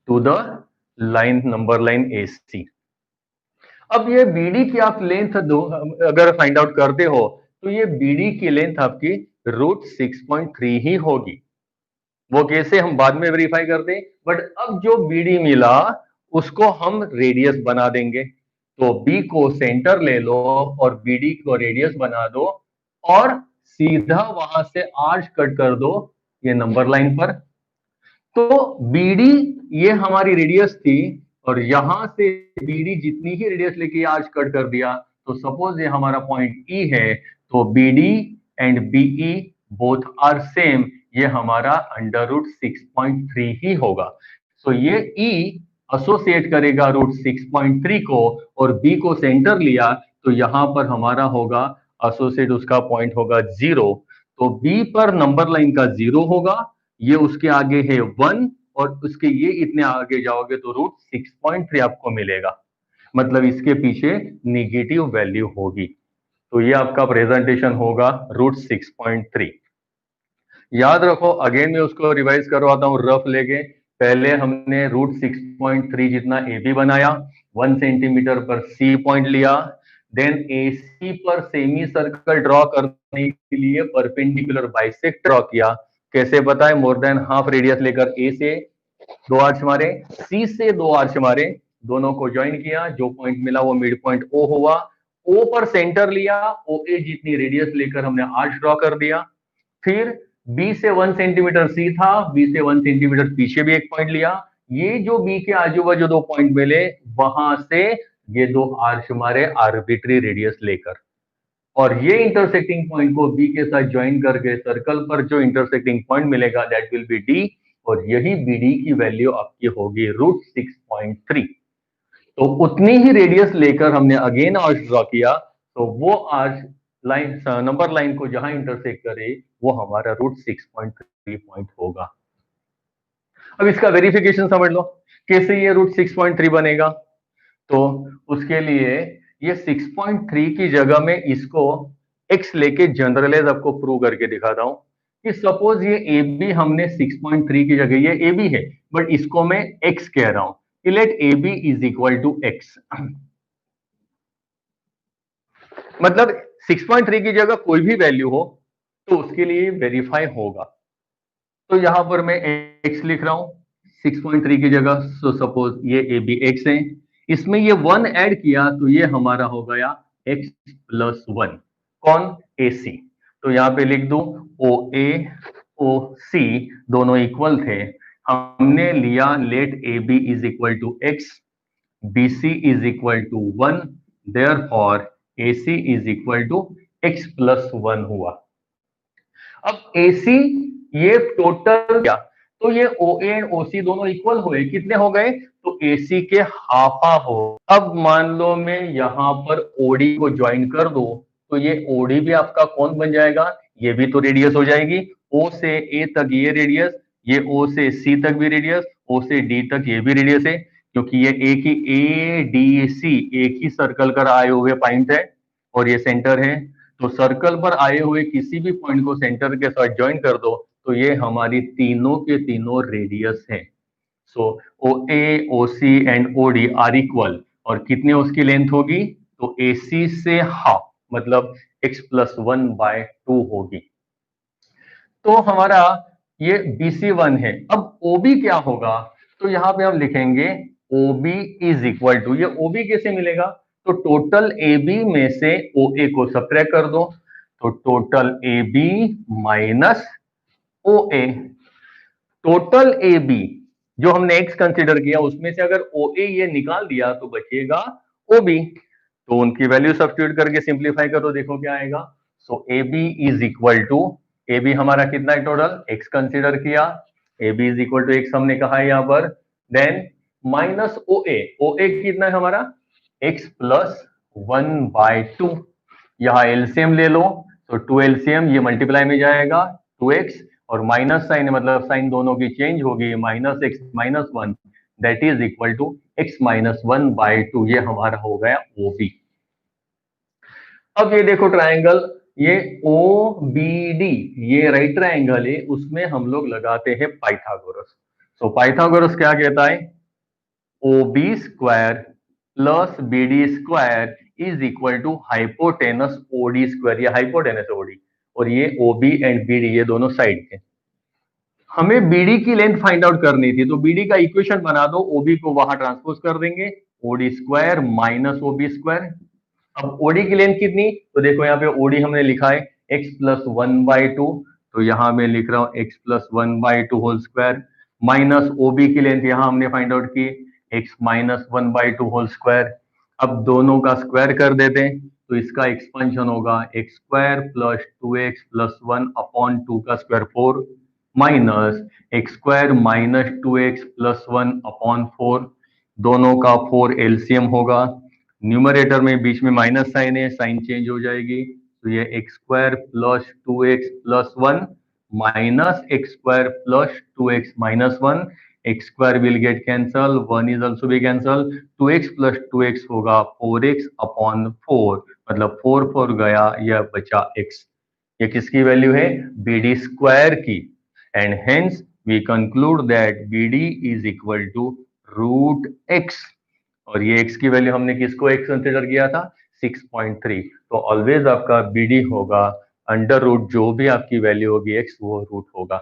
Speaker 1: to the line, number line AC। अब ये BD की आप लेंथ दो अगर फाइंड आउट करते हो, तो ये BD की लेंथ आपकी √6.3 ही होगी। वो कैसे हम बाद में वेरीफाई करते हैं, बट अब जो BD मिला उसको हम रेडियस बना देंगे। तो बी को सेंटर ले लो और बीडी को रेडियस बना दो और सीधा वहां से आर्च कट कर दो ये नंबर लाइन पर। तो बीडी ये हमारी रेडियस थी और यहां से बीडी जितनी ही रेडियस लेके आर्च कट कर दिया, तो सपोज ये हमारा पॉइंट ई है, तो BD and BE both are same, ये हमारा अंडर रूट 6.3 ही होगा। सो ये ई एसोसिएट करेगा रूट 6.3 को और बी को सेंटर लिया, तो यहां पर हमारा होगा एसोसिएट, उसका पॉइंट होगा 0। तो बी पर नंबर लाइन का 0 होगा, ये उसके आगे है 1 और उसके ये इतने आगे जाओगे तो रूट 6.3 आपको मिलेगा, मतलब इसके पीछे निगेटिव वैल्यू होगी। तो ये आपका प्रेजेंटेशन होगा रूट 6.3। याद रखो, अगेन मैं उसको रिवाइज करवाता हूं रफ लेके। पहले हमने रूट 6.3 जितना ए बी बनाया, 1 सेंटीमीटर पर सी पॉइंट लिया, देन ए सी पर सेमी सर्कल ड्रॉ करने के लिए परपेंडिकुलर बाइसेक्ट ड्रॉ किया। कैसे बताएं? मोर देन हाफ रेडियस लेकर ए से 2 आर्च मारे, सी से 2 आर्च मारे, दोनों को ज्वाइन किया, जो पॉइंट मिला वो मिड पॉइंट ओ हुआ। ओ पर सेंटर लिया, ओ ए जितनी रेडियस लेकर हमने आर्च ड्रॉ कर दिया। फिर बी से 1 सेंटीमीटर सी था, बी से 1 सेंटीमीटर पीछे भी एक पॉइंट लिया, ये जो बी के आजू बाजू 2 पॉइंट मिले वहां से ये 2 आर्च मारे आर्बिट्री रेडियस लेकर, और ये इंटरसेक्टिंग पॉइंट को बी के साथ ज्वाइन करके सर्कल पर जो इंटरसेक्टिंग पॉइंट मिलेगा दैट विल बी डी, और यही बीडी की वैल्यू आपकी होगी रूट 6.3। तो उतनी ही रेडियस लेकर हमने अगेन आर्च ड्रॉ किया, तो वो आर्च लाइन नंबर लाइन को जहां इंटरसेक्ट करे वो हमारा रूट 6.3 पॉइंट होगा। अब इसका वेरिफिकेशन समझ लो, कैसे ये रूट 6.3 बनेगा। तो उसके लिए ये 6.3 की जगह में इसको x लेके जनरलाइज आपको प्रूव करके दिखाता हूं कि सपोज ये ए बी हमने 6.3 की जगह, ये ए बी है बट इसको मैं x कह रहा हूं कि let A B is equal to x। मतलब 6.3 की जगह कोई भी वैल्यू हो तो उसके लिए वेरीफाई होगा। तो यहां पर मैं x लिख रहा हूं 6.3 की जगह। सो सपोज ये ए बी x है, इसमें ये 1 ऐड किया तो ये हमारा हो गया x प्लस 1। कौन? ए सी। तो यहां पे लिख दू ओ ए ओ सी दोनों इक्वल थे, हमने लिया let A B is equal to x, B C is equal to 1, therefore A C is equal to x plus 1 हुआ। अब AC ये टोटल क्या, तो ये OA एंड OC दोनों इक्वल हुए, कितने हो गए? तो AC के हाफा हो। अब मान लो मैं यहां पर OD को ज्वाइन कर दो, तो ये OD भी आपका कौन बन जाएगा? ये भी तो रेडियस हो जाएगी। O से A तक ये रेडियस, ये O से C तक भी रेडियस, O से D तक ये भी रेडियस है, क्योंकि ये एक ही ADC एक ही सर्कल कर आए हुए पॉइंट है और ये सेंटर है। तो सर्कल पर आए हुए किसी भी पॉइंट को सेंटर के साथ ज्वाइन कर दो, तो ये हमारी तीनों के तीनों रेडियस हैं। So O A O C and O D are equal, और कितने उसकी लेंथ होगी? तो ए सी से हाफ, मतलब x प्लस 1 बाय 2 होगी। तो हमारा ये BC1 है। अब OB क्या होगा? तो यहां पे हम लिखेंगे OB इज इक्वल टू, ये OB कैसे मिलेगा? तो टोटल AB में से OA को सब्ट्रैक्ट कर दो, तो total AB minus OA। Total AB जो हमने x कंसीडर किया उसमें से अगर OA ये निकाल दिया तो बचेगा OB, तो उनकी वैल्यू सब्स्टिट्यूट करके सिंप्लीफाई करो, देखो क्या आएगा। So AB is equal to, AB हमारा कितना है टोटल? x कंसीडर किया, AB is equal to x हमने कहा है यहां पर, देन माइनस OA, OA कितना है हमारा? x plus 1 by 2। यहां एलसीएम ले लो, तो 2 एलसीएम ये मल्टीप्लाई में जाएगा 2x, और माइनस साइन मतलब साइन दोनों की चेंज होगी, minus x minus 1 that is equal to x minus 1 by 2, ये हमारा हो गया OB। अब ये देखो ट्रायंगल, ये OBD ये राइट ट्रायंगल है, उसमें हम लोग लगाते हैं पाइथागोरस। सो पाइथागोरस क्या कहता है? OB square plus BD square is equal to hypotenuse OD square, ये हाइपोटेनस OD, और ये OB एंड BD ये दोनों साइड के। हमें बीडी की लेंथ फाइंड आउट करनी थी, तो बीडी का इक्वेशन बना दो, ओबी को वहां ट्रांसपोज कर देंगे, ओडी स्क्वायर माइनस ओबी स्क्वायर। अब ओडी की लेंथ कितनी, तो देखो यहाँ पे ओडी हमने लिखा है x प्लस 1/2, तो यहां मैं लिख रहा हूं x plus 1/2 whole square, minus OB की लेंथ यहां हमने फाइंड आउट की x माइनस 1/2 होल स्क्वायर। अब दोनों का स्क्वायर कर देते हैं, तो इसका एक्सपेंशन होगा x square plus 2x plus 1 upon 2 का square 4 minus x square minus 2x plus 1 upon 4, दोनों का 4 एलसीएम होगा। न्यूमरेटर में बीच में माइनस साइन है, साइन चेंज हो जाएगी, तो ये x square plus 2x plus 1 minus x square plus 2x minus 1, x square will get cancel, 1 is also be cancel, 2x plus 2x होगा 4x अपॉन 4, मतलब 4 4 गया, यह बचा x। ये किसकी वैल्यू है, BD स्क्वायर की, and hence we conclude that BD is equal to root x। और ये x की वैल्यू हमने किसको x कंसिडर किया था, 6.3, तो ऑलवेज आपका BD होगा अंडर रूट, जो भी आपकी वैल्यू होगी x वो रूट होगा।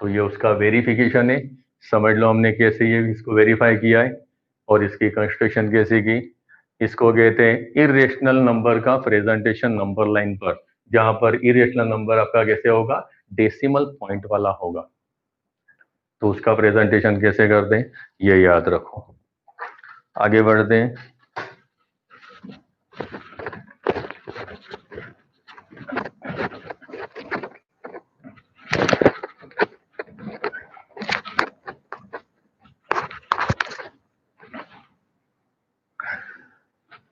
Speaker 1: तो ये उसका वेरिफिकेशन है, समझ लो हमने कैसे ये इसको वेरीफाई किया है और इसकी कंस्ट्रक्शन कैसे की। इसको कहते हैं इरेशनल नंबर का प्रेजेंटेशन नंबर लाइन पर, जहां पर इरेशनल नंबर आपका कैसे होगा, डेसिमल पॉइंट वाला होगा। तो उसका प्रेजेंटेशन कैसे करते हैं ये याद रखो। आगे बढ़ते हैं।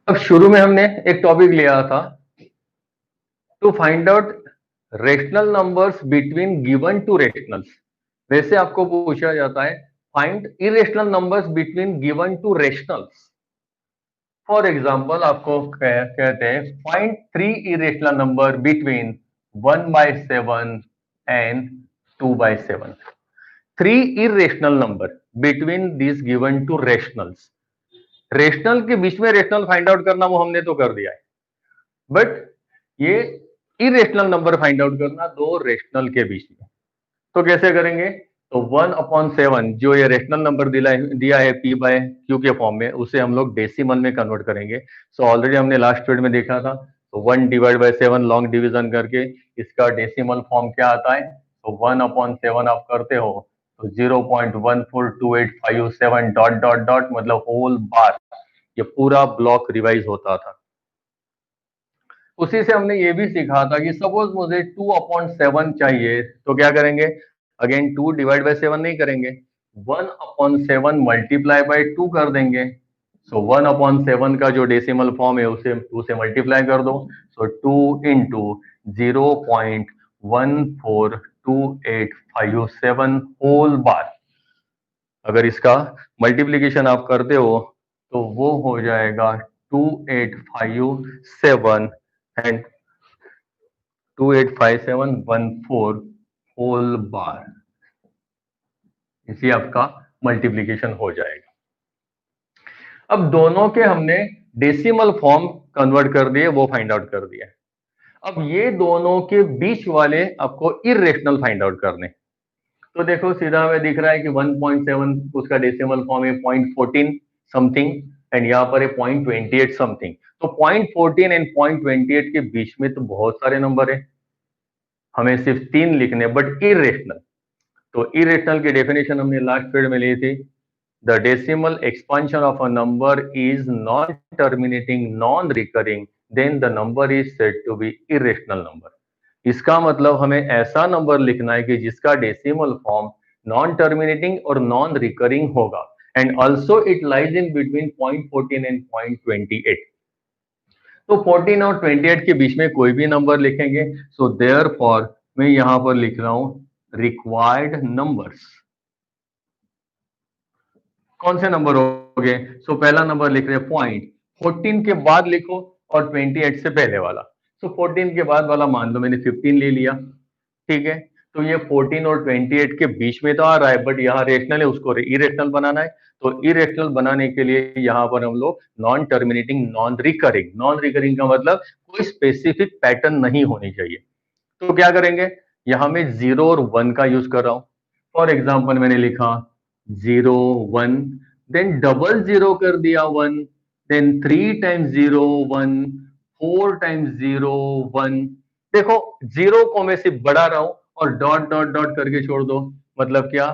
Speaker 1: अब शुरू में हमने एक टॉपिक लिया था to find out rational numbers between given two rationals. वैसे आपको पूछा जाता है find irrational numbers between given two rationals. For example आपको कहते हैं find 3 irrational number between 1/7 and 2/7। 3 irrational number between this given two rationals. Rational के बीच में रेशनल फाइंड आउट करना वो हमने तो कर दिया है, बट ये इरेशनल नंबर फाइंड आउट करना दो रेशनल के बीच में, तो कैसे करेंगे, तो 1/7 जो ये रेशनल नंबर दिया है p बाय क्यू के फॉर्म में, उसे हम लोग डेसिमल में कन्वर्ट करेंगे। सो ऑलरेडी हमने लास्ट पीरियड में देखा था, तो 1/7 लॉन्ग डिवीजन करके इसका डेसिमल फॉर्म क्या आता है, तो 1/7 आप करते हो तो 0.142857 डॉट डॉट डॉट, मतलब होल बार, ये पूरा ब्लॉक रिवाइज होता था। उसी से हमने ये भी सीखा था कि सपोज मुझे 2/7 चाहिए, तो क्या करेंगे, अगेन 2/7 नहीं करेंगे, 1/7 मल्टीप्लाई बाय 2 कर देंगे। सो 1/7 का जो डेसिमल फॉर्म है उसे 2 से मल्टीप्लाई कर दो, सो 2 इंटू 0.142857 होल बार। अगर इसका मल्टीप्लीकेशन आप करते हो तो वो हो जाएगा 2857 एंड 285714 होल बार, इसी आपका मल्टीप्लीकेशन हो जाएगा। अब दोनों के हमने डेसिमल फॉर्म कन्वर्ट कर दिए, वो फाइंड आउट कर दिया। अब ये दोनों के बीच वाले आपको इरेशनल फाइंड आउट करने। तो देखो सीधा हमें दिख रहा है कि 1.7 उसका डेसिमल फॉर्म है 0.14 समथिंग, एंड यहाँ पर है 0.28 समथिंग। तो 0.14 एंड 0.28 के बीच में तो बहुत सारे नंबर है, हमें सिर्फ 3 लिखने, बट इरेशनल। तो इरेशनल की डेफिनेशन हमने लास्ट पीरियड में ली थी, the decimal expansion of a number is non terminating non recurring, then the number is said to be irrational number. इसका मतलब हमें ऐसा नंबर लिखना है कि जिसका डेसिमल फॉर्म नॉन टर्मिनेटिंग और नॉन रिकरिंग होगा, and also it lies in between 0.14 and 0.28। तो 14 और 28 के बीच में कोई भी नंबर लिखेंगे। सो देयरफॉर मैं यहां पर लिख रहा हूं रिक्वायर्ड नंबर्स। कौन से नंबर हो गए, सो पहला नंबर लिख रहे हैं 14 के बाद लिखो और 28 से पहले वाला। सो 14 के बाद वाला मान लो मैंने 15 ले लिया, ठीक है। तो ये 14 और 28 के बीच में तो आ रहा है, बट यहाँ रेशनल है, उसको इरेशनल बनाना है। तो इरेशनल बनाने के लिए यहाँ पर हम लोग नॉन टर्मिनेटिंग नॉन रिकरिंग का मतलब कोई स्पेसिफिक पैटर्न नहीं होनी चाहिए। तो क्या करेंगे, यहां मैं 0 और 1 का यूज कर रहा हूं। फॉर एग्जाम्पल मैंने लिखा 0 1, देन डबल 0 कर दिया 1, देन 3 टाइम्स 0 1, 4 टाइम्स 0 1। देखो 0 को मैं सिर्फ बढ़ा रहा हूं और डॉट डॉट डॉट करके छोड़ दो। मतलब क्या,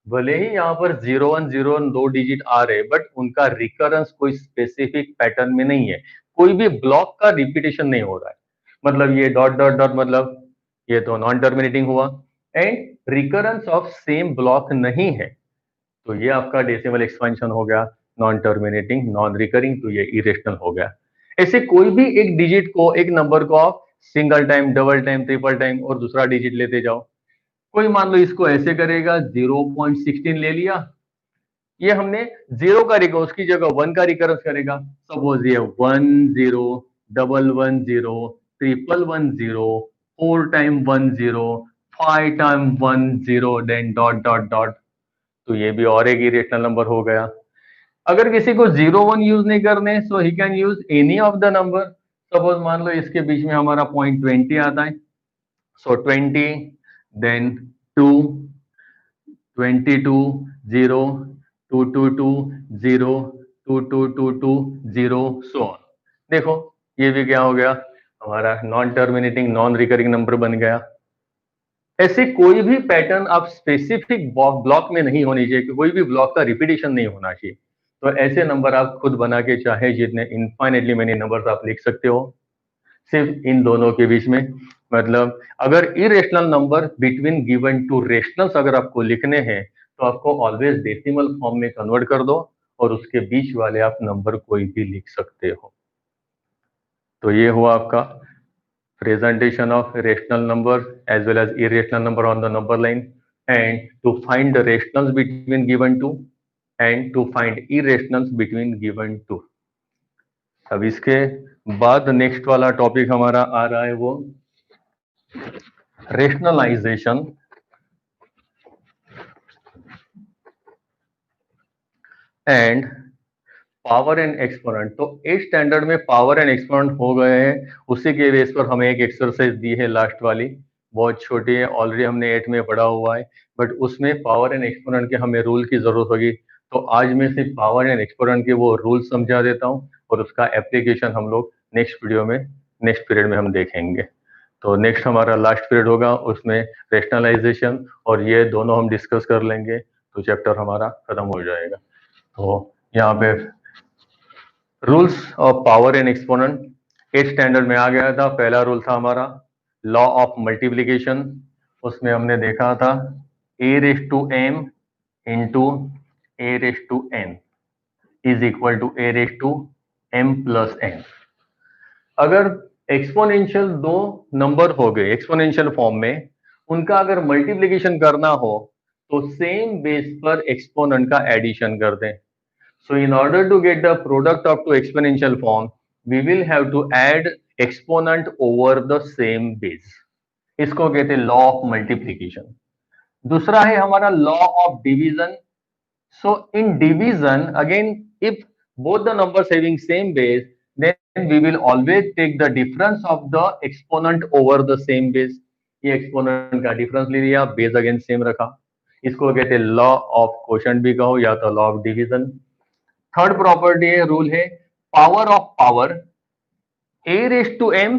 Speaker 1: भले ही यहां पर 0 1 दो डिजिट आ रहे, बट उनका रिकरेंस कोई स्पेसिफिक पैटर्न में नहीं है, कोई भी ब्लॉक का रिपीटेशन नहीं हो रहा है। मतलब ये डॉट डॉट डॉट मतलब ये तो नॉन टर्मिनेटिंग हुआ, and recurrence of same block नहीं है, तो ये आपका डेसिमल एक्सपेंशन हो गया नॉन टर्मिनेटिंग नॉन रिकरिंग, तो ये इरेशनल हो गया। ऐसे कोई भी एक डिजिट को, एक नंबर को आप single time, double time, triple time और दूसरा डिजिट लेते जाओ। कोई मान लो इसको ऐसे करेगा, 0.16 ले लिया, ये हमने 0 का रिकर्स, उसकी जगह 1 का रिकरेंस करेगा। सपोज ये 1 0, double 1 0, triple 1 0, 4 time 1 0, 5 time 1 0, then dot dot dot, तो ये भी और एक इरेशनल नंबर हो गया। अगर किसी को 0 1 यूज नहीं करने, so he can use any of the number. Suppose मान लो इसके बीच में हमारा पॉइंट 20 आता है, सो 20, देन 2, 22 0, 222 0, 2222 0, सो ऑन। देखो ये भी क्या हो गया, हमारा non terminating non recurring number बन गया। ऐसे कोई भी पैटर्न आप स्पेसिफिक ब्लॉक में नहीं होनी चाहिए, कोई भी ब्लॉक का रिपीटेशन नहीं होना चाहिए। तो ऐसे नंबर आप खुद बना के चाहे जितने इनफाइनेटली मेनी नंबर्स आप लिख सकते हो सिर्फ इन दोनों के बीच में। मतलब अगर irrational number between given two rationals अगर आपको लिखने हैं, तो आपको ऑलवेज डेसिमल फॉर्म में कन्वर्ट कर दो और उसके बीच वाले आप नंबर कोई भी लिख सकते हो। तो ये हुआ आपका presentation of rational number as well as irrational number on the number line, and to find the rationals between given two and to find irrationals between given two। अब इसके बाद नेक्स्ट वाला टॉपिक हमारा आ रहा है वो rationalisation and power and exponent. तो 8 standard में पावर एंड एक्सपोनेंट हो गए हैं, उसी के बेस पर हमें एक एक्सरसाइज दी है लास्ट वाली, बहुत छोटी है, ऑलरेडी हमने 8 में पढ़ा हुआ है, बट उसमें पावर एंड एक्सपोनेंट के हमें रूल की जरूरत होगी। तो आज मैं सिर्फ पावर एंड एक्सपोनेंट के वो रूल समझा देता हूँ और उसका एप्लीकेशन हम लोग नेक्स्ट वीडियो में, नेक्स्ट पीरियड में हम देखेंगे। तो नेक्स्ट हमारा लास्ट पीरियड होगा, उसमें रेशनलाइजेशन और ये दोनों हम डिस्कस कर लेंगे, तो चैप्टर हमारा खत्म हो जाएगा। तो यहाँ पे rules of power and exponent 8 standard में आ गया था। पहला रूल था हमारा लॉ ऑफ मल्टीप्लीकेशन, उसमें हमने देखा था a raise to m into a raise to n is equal to a raise to m plus n। अगर एक्सपोनेंशियल दो नंबर हो गए एक्सपोनेंशियल फॉर्म में, उनका अगर मल्टीप्लीकेशन करना हो तो सेम बेस पर एक्सपोनेंट का एडिशन कर दें। So in order to get the product of two exponential form, we will have to add exponent over the same base। इसको कहते हैं लॉ ऑफ मल्टीप्लीकेशन। दूसरा है हमारा law of division. So in division, again, if both the numbers having same base, then we will always take the difference of the exponent over the same base। ये exponent का difference ले लिया, base again same रखा, इसको कहते हैं law of quotient भी कहो या तो law of division. Third property है, रूल है power of power, A raise to M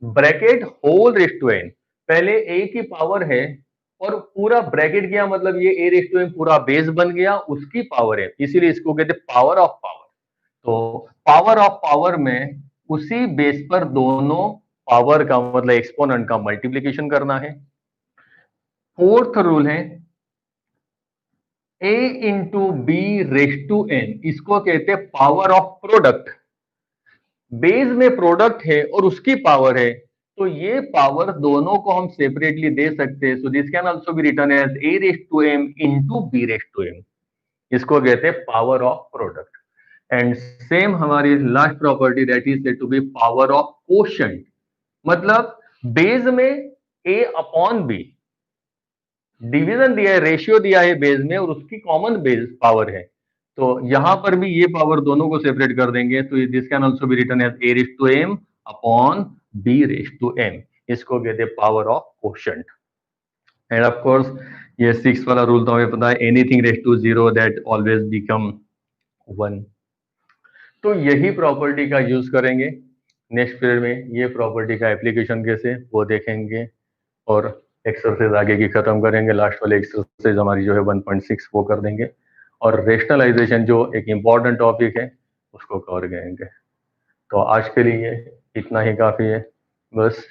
Speaker 1: bracket whole raise to N. पहले ए की पावर है और पूरा ब्रैकेट किया, मतलब ये ए रेस टू एम पूरा बेस बन गया, उसकी पावर है, इसीलिए इसको कहते हैं पावर ऑफ पावर। तो पावर ऑफ पावर में उसी बेस पर दोनों पावर का मतलब एक्सपोनेंट का मल्टीप्लीकेशन करना है। फोर्थ रूल है a into B raise to N, इसको कहते हैं पावर ऑफ प्रोडक्ट। बेस में प्रोडक्ट है और उसकी पावर है, तो ये पावर दोनों को हम सेपरेटली दे सकते हैं। So this can also be written as a raise to m into B raise to m, इसको कहते हैं power of product. And same हमारी last property that is said to be power of quotient, मतलब base में a upon B, division दिया है, ratio दिया है बेस में और उसकी कॉमन बेस पावर है, तो यहां पर भी ये पावर दोनों को सेपरेट कर देंगे, तो this can also be written as a raise to m upon b raise to m, इसको कहते हैं power of quotient. And of course ये 6 वाला रूल तो हमें पता है, anything raise to zero that always become 1। तो यही प्रॉपर्टी का यूज करेंगे नेक्स्ट पीरियड में। ये प्रॉपर्टी का एप्लीकेशन कैसे वो देखेंगे, और एक्सरसाइज आगे की खत्म करेंगे। लास्ट वाले एक्सरसाइज हमारी जो है 1.6 वो कर देंगे, और रेशनलाइजेशन जो एक इम्पॉर्टेंट टॉपिक है उसको कवर करेंगे। तो आज के लिए इतना ही काफी है बस।